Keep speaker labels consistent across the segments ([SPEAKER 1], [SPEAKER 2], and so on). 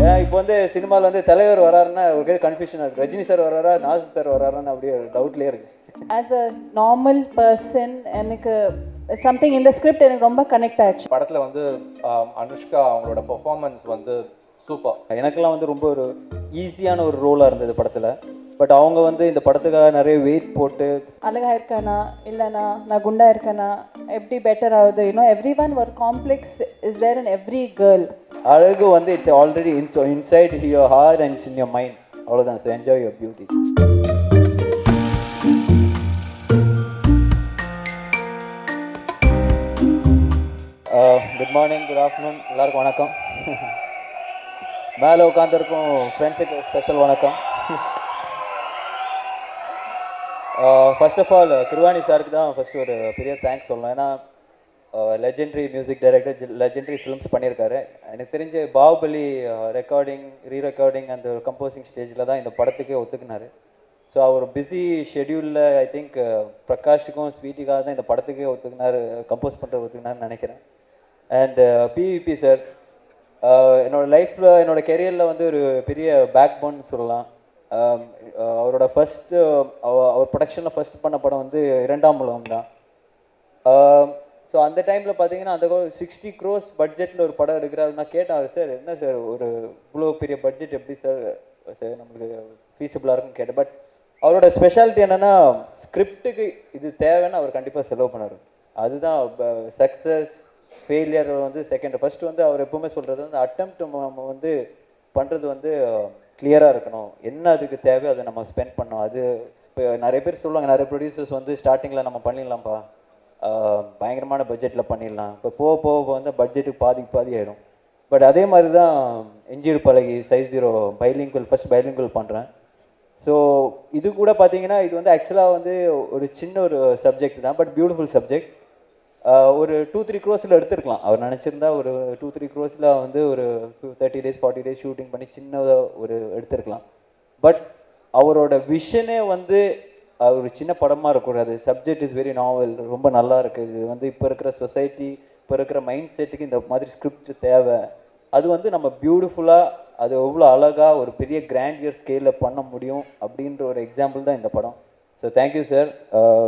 [SPEAKER 1] இப்போ வந்து சினிமாவில் வந்து தலைவர் வராருன்னா ஒரு கன்ஃபியூஷனாக இருக்குது. ரஜினி சார் வராரா, நாசர் சார் வராரான்னு அப்படியே டவுட்லேயே இருக்குது.
[SPEAKER 2] ஆஸ் அ நார்மல் பர்சன் எனக்கு சம்திங் இந்த ஸ்கிரிப்ட் எனக்கு ரொம்ப கனெக்ட் ஆச்சு.
[SPEAKER 3] படத்தில் வந்து அனுஷ்கா அவங்களோட பெர்ஃபார்மன்ஸ் வந்து சூப்பர்.
[SPEAKER 1] எனக்கெல்லாம் வந்து ரொம்ப ஒரு ஈஸியான ஒரு ரோலாக இருந்தது படத்தில். பட் அவங்க வந்து இந்த படத்துக்காக நிறைய வெயிட் போட்டு
[SPEAKER 2] அழகா இருக்கானா இல்லைனா நான் குண்டா இருக்கேனா எப்படி பெட்டர் ஆகுது, எவ்ரி ஒன் ஒரு complex is there in every girl.
[SPEAKER 1] அழகு வந்து it's already inside your heart and in your mind. அவ்வளோதான். So enjoy your beauty. Good morning, good afternoon, எல்லாருக்கும் வணக்கம். மேலே உட்காந்துருக்கும் ஃப்ரெண்ட்ஸுக்கு ஸ்பெஷல் வணக்கம். ஃபர்ஸ்ட் ஆஃப் ஆல் கிருவாணி சாருக்கு தான் ஃபஸ்ட்டு ஒரு பெரிய தேங்க்ஸ் சொல்லணும். ஏன்னா legendary music director, legendary films பண்ணியிருக்காரு. எனக்கு தெரிஞ்ச பாகுபலி ரெக்கார்டிங், ரீரெக்கார்டிங் அந்த கம்போசிங் ஸ்டேஜில் தான் இந்த படத்துக்கே ஒத்துக்குனாரு. ஸோ அவர் பிஸி ஷெடியூலில் ஐ திங்க் பிரகாஷுக்கும் ஸ்வீட்டிக்காக தான் இந்த படத்துக்கே ஒத்துக்குனாரு, கம்போஸ் பண்ணுறது ஒத்துக்குனாருன்னு நினைக்கிறேன். அண்ட் பிவிபி சார் என்னோடய லைஃப்பில், என்னோடய கெரியரில் வந்து ஒரு பெரிய பேக் போன் சொல்லலாம். அவரோட ஃபஸ்ட்டு அவர் ப்ரொடக்ஷனில் ஃபஸ்ட் பண்ண படம் வந்து இரண்டாம் உலகம் தான். ஸோ அந்த டைமில் பார்த்தீங்கன்னா அந்த 60 crores பட்ஜெட்டில் ஒரு படம் எடுக்கிறாருன்னா கேட்டார், சார் என்ன சார் ஒரு இவ்வளோ பெரிய பட்ஜெட் எப்படி சார் சார் நம்மளுக்கு ஃபீஸிபிளாக இருக்குன்னு கேட்டேன். பட் அவரோட ஸ்பெஷாலிட்டி என்னென்னா ஸ்கிரிப்டுக்கு இது தேவைன்னு அவர் கண்டிப்பாக செலவு பண்ணார். அதுதான் சக்ஸஸ் ஃபெயிலியர் வந்து செகண்ட். ஃபஸ்ட்டு வந்து அவர் எப்பவுமே சொல்கிறது வந்து அட்டெம்ப்ட் நம்ம வந்து பண்ணுறது வந்து கிளியராக இருக்கணும், என்ன அதுக்கு தேவை அதை நம்ம ஸ்பெண்ட் பண்ணோம். அது இப்போ நிறைய பேர் சொல்லுவாங்க, நிறைய ப்ரொடியூசர்ஸ் வந்து ஸ்டார்டிங்கில் நம்ம பண்ணிடலாம்ப்பா, பயங்கரமான பட்ஜெட்டில் பண்ணிடலாம், இப்போ போக போக வந்து பட்ஜெட்டுக்கு பாதி ஆகிடும். பட் அதே மாதிரி தான் என்ஜிஆர் பழகி சைஸ் 0 பைலிங்குவல் ஃபஸ்ட் பைலிங்குவல் பண்ணுறேன். ஸோ இது கூட பார்த்தீங்கன்னா இது வந்து ஆக்சுவலாக வந்து ஒரு சின்ன ஒரு சப்ஜெக்ட் தான், பட் பியூட்டிஃபுல் சப்ஜெக்ட். ஒரு 2-3 crores எடுத்திருக்கலாம். அவர் நினச்சிருந்தா ஒரு 2-3 crores வந்து ஒரு 30 days 40 days ஷூட்டிங் பண்ணி சின்னதாக ஒரு எடுத்திருக்கலாம். பட் அவரோட விஷனே வந்து ஒரு சின்ன படமாக இருக்கக்கூடாது. சப்ஜெக்ட் இஸ் வெரி நாவல், ரொம்ப நல்லா இருக்குது. இது வந்து இப்போ இருக்கிற சொசைட்டி, இப்போ இருக்கிற மைண்ட் செட்டுக்கு இந்த மாதிரி ஸ்கிரிப்ட் தேவை. அது வந்து நம்ம பியூட்டிஃபுல்லாக, அது எவ்வளோ அழகாக ஒரு பெரிய கிராண்டியர் ஸ்கேலில் பண்ண முடியும் அப்படின்ற ஒரு எக்ஸாம்பிள் தான் இந்த படம். So thank you sir,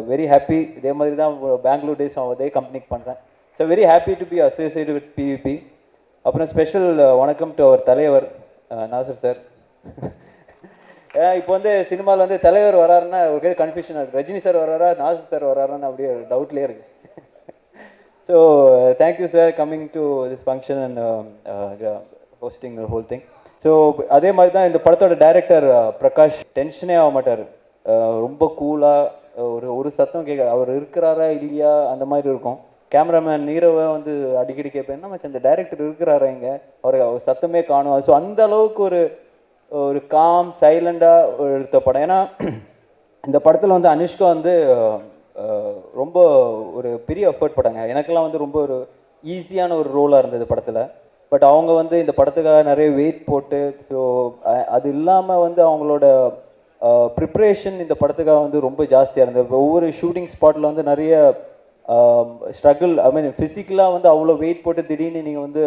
[SPEAKER 1] very happy. இதே மாதிரி தான் பெங்களூர் டேஸ் அதே கம்பெனிக்கு பண்ணுறேன். So very happy to be associate with PVP. அப்புறம் ஸ்பெஷல் வணக்கம் டு அவர் தலைவர் நாசர் சார். இப்போ வந்து சினிமாவில் வந்து தலைவர் வராருன்னா ஒரு கன்ஃபியூஷனாக இருக்குது. ரஜினி சார் வராரா, நாசர் சார் வராரான்னு அப்படியே டவுட்லேயே இருக்குது. So thank you sir coming to this function and hosting the whole thing. So அதே மாதிரி தான் இந்த படத்தோட டைரக்டர் பிரகாஷ் டென்ஷனே ஆக மாட்டார். ரொம்ப கூலாக ஒரு சத்தம் கேட்க, அவர் இருக்கிறாரா இல்லையா அந்த மாதிரி இருக்கும். கேமராமேன் நீரவை வந்து அடிக்கடி கேட்பேன், என்ன மச்சான் இந்த டைரக்டர் இருக்கிறாரா இங்கே, அவர் சத்தமே காணும். ஸோ அந்த அளவுக்கு ஒரு காம் சைலண்டாக எடுத்த படம். ஏன்னா இந்த படத்தில் வந்து அனுஷ்கா வந்து ரொம்ப ஒரு பெரிய எஃபர்ட் பட்டாங்க. எனக்கெல்லாம் வந்து ரொம்ப ஒரு ஈஸியான ஒரு ரோலாக இருந்தது படத்தில். பட் அவங்க வந்து இந்த படத்துக்காக நிறைய வெயிட் போட்டு, ஸோ அது இல்லாமல் வந்து அவங்களோட ப்ரிப்ரேஷன் இந்த படத்துக்காக வந்து ரொம்ப ஜாஸ்தியாக இருந்தது. ஒவ்வொரு ஷூட்டிங் ஸ்பாட்டில் வந்து நிறைய ஸ்ட்ரகிள், ஐ மீன் ஃபிசிக்கலாக வந்து அவ்வளோ வெயிட் போட்டு திடீர்னு நீங்கள் வந்து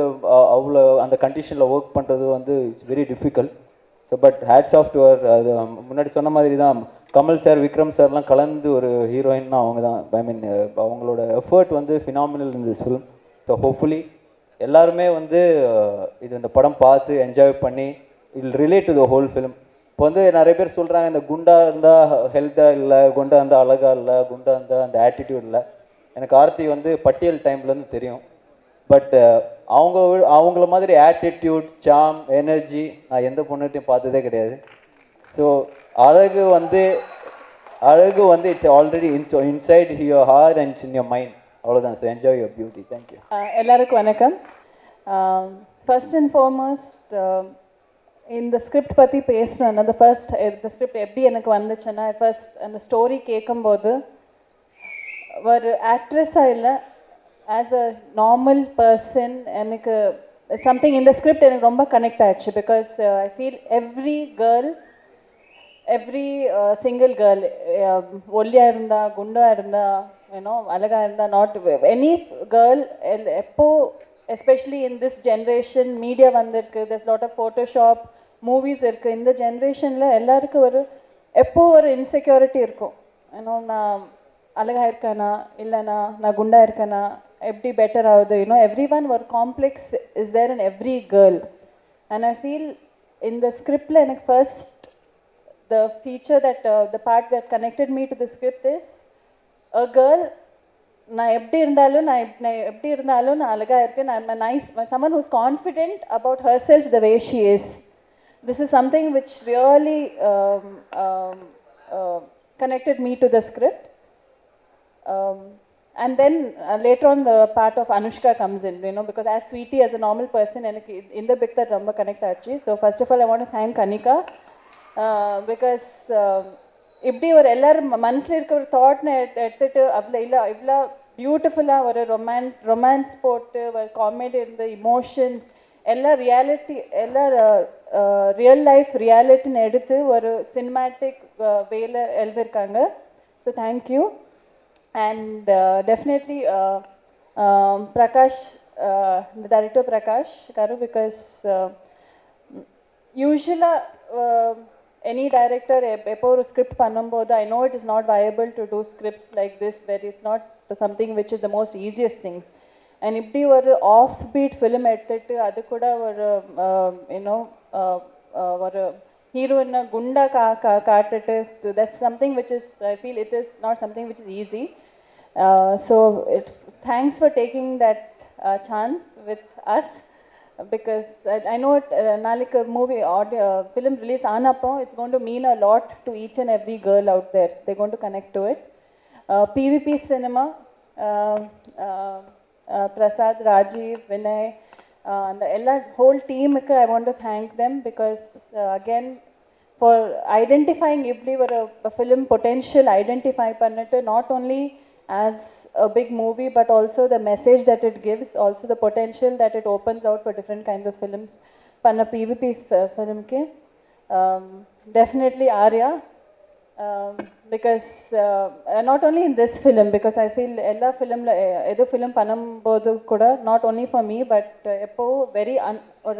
[SPEAKER 1] அவ்வளோ அந்த கண்டிஷனில் ஒர்க் பண்ணுறது வந்து it's very difficult. So but hats off to அவர். அது முன்னாடி சொன்ன மாதிரி தான் கமல் சார், விக்ரம் சார்லாம் கலந்து ஒரு ஹீரோயின்னா அவங்க தான். ஐ மீன் அவங்களோட எஃபர்ட் வந்து phenomenal in this film. So hopefully எல்லாருமே வந்து இது இந்த படம் பார்த்து என்ஜாய் பண்ணி will relate to the whole film. இப்போ வந்து நிறைய பேர் சொல்கிறாங்க இந்த குண்டா இருந்தால் ஹெல்த்தாக இல்லை, குண்டா இருந்தால் அழகாக இல்லை, குண்டா இருந்தால் அந்த ஆட்டிடியூட் இல்லை. எனக்கு ஆர்த்தி வந்து பட்டியல் டைம்லேருந்து தெரியும். பட் அவங்கள மாதிரி ஆட்டிடியூட், சாம், எனர்ஜி நான் எந்த பொண்ணுகிட்டையும் பார்த்ததே கிடையாது. ஸோ அழகு வந்து it's already inside your heart and in your mind. அவ்வளோதான். So enjoy your beauty. Thank you.
[SPEAKER 2] எல்லாருக்கும் வணக்கம். ஃபர்ஸ்ட் அண்ட் ஃபார்மோஸ்ட் இந்த ஸ்கிரிப்ட் பற்றி பேசணும். அந்த இந்த ஸ்கிரிப்ட் எப்படி எனக்கு வந்துச்சுன்னா, ஃபர்ஸ்ட் அந்த ஸ்டோரி கேட்கும்போது ஒரு ஆக்ட்ரஸாக இல்லை, ஆஸ் அ நார்மல் பர்சன் எனக்கு சம்திங் இந்த ஸ்கிரிப்ட் எனக்கு ரொம்ப கனெக்ட் ஆயிடுச்சு. Because I feel every single girl, ஒல்லியாக இருந்தா, குண்டாக இருந்தா, அழகாக இருந்தா, நாட் எனி கேர்ள், எப்போ especially in this generation media வந்திருக்கு, there's lot of photoshop movies இருக்குது. இந்த ஜென்ரேஷனில் எல்லாருக்கும் எப்போ ஒரு இன்செக்யூரிட்டி இருக்கும். ஏன்னோ நான் அழகாக இருக்கேனா இல்லைனா நான் குண்டா இருக்கேனா எப்படி பெட்டர் ஆகுது, எவ்ரி ஒன் ஒரு complex is there in every girl. And I feel இந்த ஸ்கிரிப்டில் எனக்கு first the feature that the part that connected me to the script is a girl நான் எப்படி இருந்தாலும் நான் அழகாக இருக்கேன், I'm a nice someone who's confident about herself the way she is. This is something which really connected me to the script. And then later on the part of Anushka comes in, because as Sweetie as a normal person எனக்கு இந்த bit that ரொம்ப connect ஆச்சு. So first of all I want to thank Kanika. Because இப்படி ஒரு எல்லாரும் மனசில் இருக்க ஒரு தாட்னை எடுத்துகிட்டு இவ்வளோ பியூட்டிஃபுல்லாக ஒரு ரொமான்ஸ் போட்டு ஒரு காமெடி இருந்த இமோஷன்ஸ் எல்லாம் ரியல் லைஃப் ரியாலிட்டின்னு எடுத்து ஒரு சினிமேட்டிக் வேல எழுதியிருக்காங்க. So thank you. And definitely Prakash, இந்த டைரக்டர் பிரகாஷ் காரு, பிகாஸ் யூஸ்வலாக any director எப்போ ஒரு ஸ்கிரிப்ட் பண்ணும்போது I know it is not viable to do scripts like this where it's not something which is the most easiest thing. And இப்படி ஒரு of beat film எடுத்துட்டு அது கூட ஒரு ஒரு ஹீரோயினை குண்டா காட்டுட்டு that's something which is I feel it is not something which is easy. So thanks for taking that chance with us. Because I know நாளைக்கு ஒரு movie film release ஆனப்போ it's going to mean a lot to each and every girl out there. They're going to connect to it. PVP Cinema, Prasad, Rajiv, Vinay, and the whole team, I want to thank them because again for identifying இப்படி ஒரு film potential identify பண்ணிட்டு not only as a big movie but also the message that it gives, also the potential that it opens out for different kinds of films. Panna PVP's film ke definitely Arya, because not only in this film, because I feel ella film la edu film panambodu kuda not only for me but eppo very or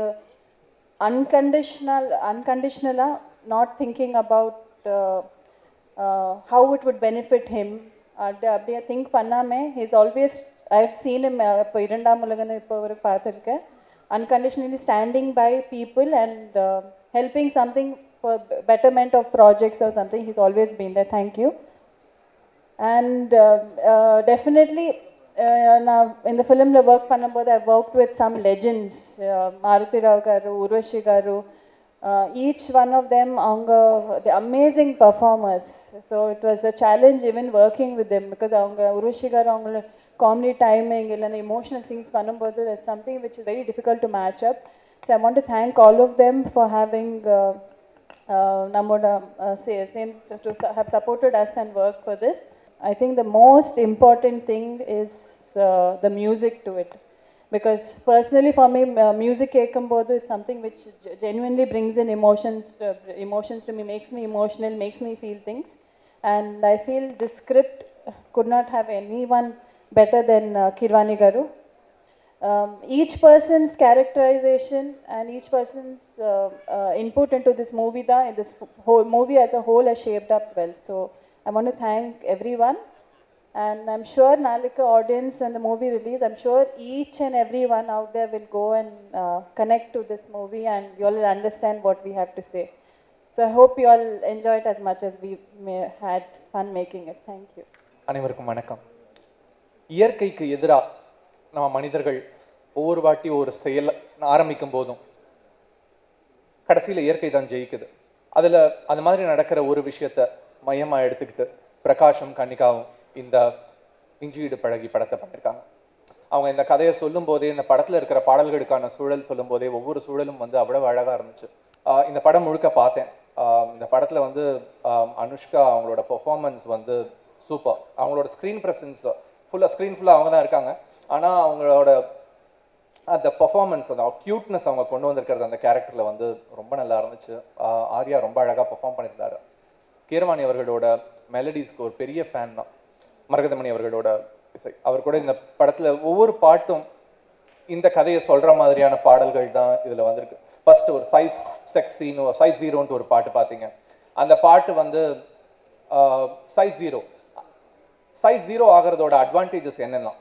[SPEAKER 2] unconditional not thinking about how it would benefit him. அப்படியே think பண்ணாமல் he's always I have seen him இப்போ இரண்டாம் உலகன்னு இப்போ ஒரு பார்த்துருக்கேன், unconditionally standing by people and helping something for betterment of projects or something he's always been there. Thank you. And definitely நான் இந்த ஃபிலிமில் ஒர்க் பண்ணும்போது I work with some legends, Maruthi Rao garu, Urvashi garu. Each one of them the amazing performers. So it was a challenge even working with them because Urvashi garu avanga comedy timing illa emotional scenes பண்ணும்போது that's something which is very difficult to match up. So I want to thank all of them for having to have supported us and worked for this. I think the most important thing is the music to it. Because personally for me music கேட்கும்போது it's something which genuinely brings in emotions to me, makes me emotional, makes me feel things. And I feel this script could not have anyone better than Kirwani garu. Each person's characterization and each person's input into this movie this whole movie as a whole has shaped up well. So I want to thank everyone. And I'm sure Nalika audience and the movie release, I'm sure each and everyone out there will go and connect to this movie and you all will understand what we have to say. So I hope you all enjoy it as much as we had fun making it. Thank you.
[SPEAKER 3] அனைவருக்கும் வணக்கம். இயற்கைக்கு எதிராக நம்ம மனிதர்கள் ஒவ்வொரு வாட்டி ஒரு செயல் ஆரம்பிக்கும் போதும் கடைசியில் இயற்கை தான் ஜெயிக்குது. அதில் அது மாதிரி நடக்கிற ஒரு விஷயத்தை மையமாக எடுத்துக்கிட்டு பிரகாஷும் கன்னிகாவும் இந்த இஞ்சியீடு பழகி படத்தை பண்ணியிருக்காங்க. அவங்க இந்த கதையை சொல்லும் போதே, இந்த படத்தில் இருக்கிற பாடல்களுக்கான சூழல் சொல்லும் போதே ஒவ்வொரு சூழலும் அவ்வளவு அழகாக இருந்துச்சு. இந்த படம் முழுக்க பார்த்தேன். இந்த படத்தில் அனுஷ்கா அவங்களோட பெர்ஃபார்மன்ஸ் சூப்பர். அவங்களோட ஸ்க்ரீன் ப்ரெசன்ஸ் ஸ்க்ரீன் ஃபுல்லாக அவங்க தான் இருக்காங்க. ஆனால் அவங்களோட அந்த பெர்ஃபார்மன்ஸ், அந்த க்யூட்னஸ் அவங்க கொண்டு வந்திருக்கிறது அந்த கேரக்டரில் ரொம்ப நல்லா இருந்துச்சு. ஆர்யா ரொம்ப அழகாக பெர்ஃபார்ம் பண்ணியிருந்தாரு. கீரவாணி அவர்களோட மெலடிஸ்க்கு ஒரு பெரிய ஃபேன் தான். மரகதமணி அவர்களோட இசை, அவர் கூட இந்த படத்தில் ஒவ்வொரு பாட்டும் இந்த கதையை சொல்ற மாதிரியான பாடல்கள் தான் இதுல வந்திருக்கு. ஃபர்ஸ்ட் ஒரு சைஸ் ஜீரோன்ட்டு ஒரு பாட்டு பார்த்தீங்க. அந்த பாட்டு வந்து சைஸ் ஜீரோ ஆகிறதோட அட்வான்டேஜஸ் என்னன்னா,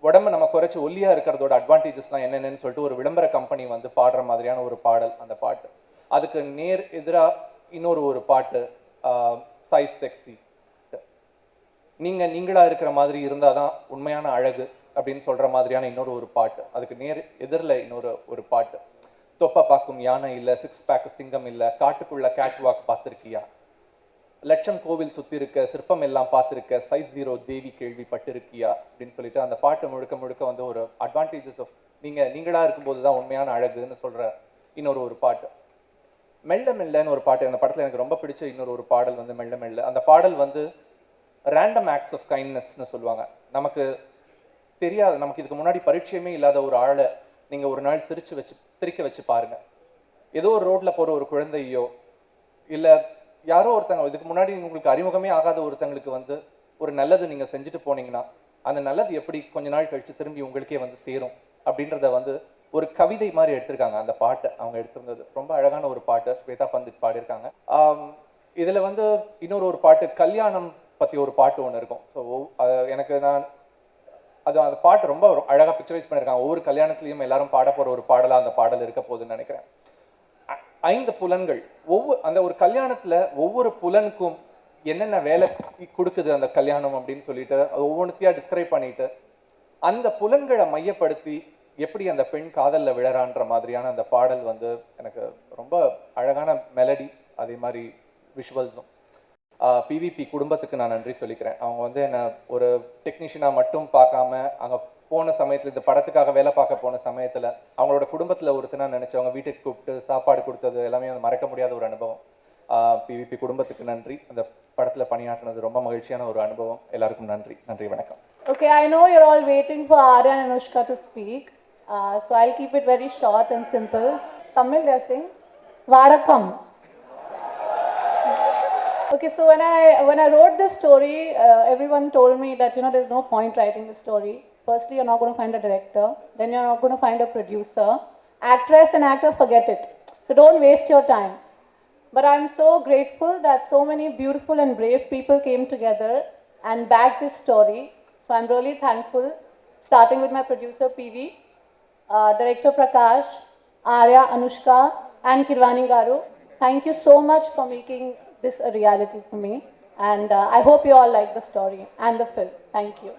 [SPEAKER 3] உடம்பு நம்ம குறைச்சி ஒல்லியா இருக்கிறதோட அட்வான்டேஜஸ்லாம் என்னென்னு சொல்லிட்டு ஒரு விளம்பர கம்பெனி வந்து பாடுற மாதிரியான ஒரு பாடல் அந்த பாட்டு. அதுக்கு நேர் எதிராக இன்னொரு பாட்டு சைஸ் செக்ஸி, நீங்களா இருக்கிற மாதிரி இருந்தாதான் உண்மையான அழகு அப்படின்னு சொல்ற மாதிரியான இன்னொரு பாட்டு. அதுக்கு நேர் எதிரில் இன்னொரு பாட்டு, தொப்பை பார்க்கும் யானை இல்ல, சிக்ஸ் பேக் சிங்கம் இல்ல, காட்டுக்குள்ள கேட் வாக் பார்த்திருக்கியா, லட்சம் கோவில் சுத்தி இருக்க, சிற்பம் எல்லாம் பார்த்திருக்க, சைஸ் ஜீரோ தேவி கேள்விப்பட்டிருக்கியா அப்படின்னு சொல்லிட்டு அந்த பாட்டு முழுக்க முழுக்க வந்து ஒரு அட்வான்டேஜஸ் ஆஃப் நீங்களா இருக்கும்போது தான் உண்மையான அழகுன்னு சொல்ற இன்னொரு பாட்டு. மெல்ல மெல்லன்னு ஒரு பாட்டு அந்த படத்துல எனக்கு ரொம்ப பிடிச்ச இன்னொரு பாடல் வந்து மெல்ல மெல்ல. அந்த பாடல் வந்து ரேண்டம் ஆக்ட்ஸ் ஆஃப் கைண்ட்னஸ்னு சொல்லுவாங்க. நமக்கு தெரியாது, நமக்கு இதுக்கு முன்னாடி பரிச்சயமே இல்லாத ஒரு ஆளை நீங்க ஒரு நாள் சிரிக்க வச்சு பாருங்க. ஏதோ ஒரு ரோட்ல போற ஒரு குழந்தையோ இல்ல யாரோ ஒருத்தங்க இதுக்கு முன்னாடி உங்களுக்கு அறிமுகமே ஆகாத ஒருத்தங்களுக்கு வந்து ஒரு நல்லது நீங்க செஞ்சுட்டு போனீங்கன்னா அந்த நல்லது எப்படி கொஞ்ச நாள் கழிச்சு திரும்பி உங்களுக்கே வந்து சேரும் அப்படின்றத வந்து ஒரு கவிதை மாதிரி எடுத்திருக்காங்க. அந்த பாட்டை அவங்க எடுத்திருந்தது ரொம்ப அழகான ஒரு பாட்டு, ஸ்வேதா பண்டிட் பாடியிருக்காங்க. இதுல வந்து இன்னொரு பாட்டு கல்யாணம் பத்தி ஒரு பாட்டு ஒன்று இருக்கும். ஸோ எனக்கு அந்த பாட்டு ரொம்ப அழகா பிக்சரைஸ் பண்ணியிருக்காங்க. ஒவ்வொரு கல்யாணத்துலையும் எல்லாரும் பாட போற ஒரு பாடலா அந்த பாடல் இருக்க போகுதுன்னு நினைக்கிறேன். 5 புலன்கள் அந்த ஒரு கல்யாணத்துல ஒவ்வொரு புலனுக்கும் என்னென்ன வேலை கொடுக்குது அந்த கல்யாணம் அப்படின்னு சொல்லிட்டு ஒவ்வொன்றுத்தையா டிஸ்கிரைப் பண்ணிட்டு அந்த புலன்களை மையப்படுத்தி எப்படி அந்த பெண் காதல்ல விழறான்ற மாதிரியான அந்த பாடல் வந்து எனக்கு ரொம்ப அழகான மெலடி, அதே மாதிரி விஷுவல்ஸும். பிவிபி குடும்பத்துக்கு நான் நன்றி சொல்லிக்கிறேன். அவங்க வந்து என்ன ஒரு டெக்னீஷியனா மட்டும் பார்க்காம அங்க போன சமயத்துல இந்த படத்துக்காக வேலை பார்க்க போன சமயத்துல அவங்களோட குடும்பத்துல ஒருத்தனா நினைச்சவங்க வீட்டுக்கு கூப்பிட்டு சாப்பாடு கொடுத்தது எல்லாமே மறக்க முடியாத ஒரு அனுபவம். பிவிபி குடும்பத்துக்கு நன்றி. அந்த படத்துல பணியாற்றினது ரொம்ப மகிழ்ச்சியான ஒரு அனுபவம். எல்லாருக்கும் நன்றி. வணக்கம்.
[SPEAKER 4] Okay, I know you're all waiting for Arya and Anushka to speak, so I'll keep it very short and simple. Tamil, they're saying Vadakam. Okay, so when I wrote this story, everyone told me that there's no point writing the story. Firstly, you're not going to find a director, then you're not going to find a producer. Actress and actor, forget it. So don't waste your time. But I'm so grateful that so many beautiful and brave people came together and backed this story. So I'm really thankful, starting with my producer PV, director Prakash, Arya, Anushka, and Kirwani Garu. Thank you so much for making this a reality for me. And I hope you all like the story and the film. Thank you.